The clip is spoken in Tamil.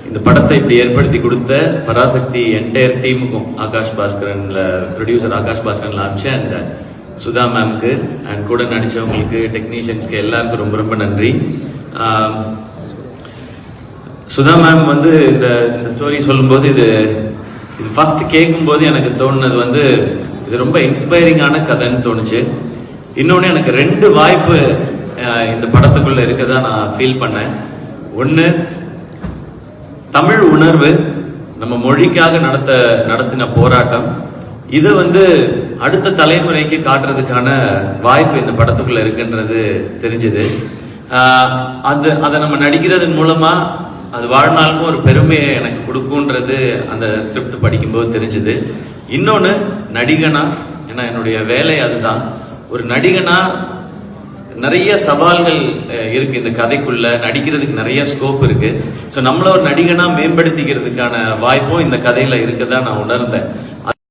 இந்த படத்தை இப்படி ஏற்படுத்தி கொடுத்த பராசக்தி என்டையர் டீமுக்கும் ஆகாஷ் பாஸ்கரன்ல ப்ரொடியூசர் ஆகாஷ் பாஸ்கரன்ல ஆரம்பிச்சு அண்ட் சுதா மேம்க்கு அண்ட் கூட நடிச்சவங்களுக்கு டெக்னீஷியன்ஸ்க்கு எல்லாருக்கும் ரொம்ப ரொம்ப நன்றி. சுதா மேம் வந்து இந்த ஸ்டோரி சொல்லும்போது இது ஃபர்ஸ்ட் கேட்கும்போது எனக்கு தோணுனது இது ரொம்ப இன்ஸ்பைரிங்கான கதைன்னு தோணுச்சு. இன்னொன்று எனக்கு 2 வாய்ப்பு இந்த படத்துக்குள்ள இருக்கதா நான் ஃபீல் பண்ணேன். ஒன்று, தமிழ் உணர்வு, நம்ம மொழிக்காக நடத்தின போராட்டம், இதை அடுத்த தலைமுறைக்கு காட்டுறதுக்கான வாய்ப்பு இந்த படத்துக்குள்ள இருக்குன்றது தெரிஞ்சது. அதை நம்ம நடிக்கிறதன் மூலமா அது வாழ்நாளுக்கும் ஒரு பெருமையை எனக்கு கொடுக்கும்ன்றது அந்த ஸ்கிரிப்ட் படிக்கும்போது தெரிஞ்சது. இன்னொன்று, நடிகனா, ஏன்னா என்னுடைய வேலை அதுதான், ஒரு நடிகனா நிறைய சவால்கள் இருக்கு இந்த கதைக்குள்ள, நடிக்கிறதுக்கு நிறைய ஸ்கோப் இருக்கு. ஸோ நம்மள ஒரு நடிகனா மேம்படுத்திக்கிறதுக்கான வாய்ப்பும் இந்த கதையில இருக்குதான் நான் உணர்ந்தேன்.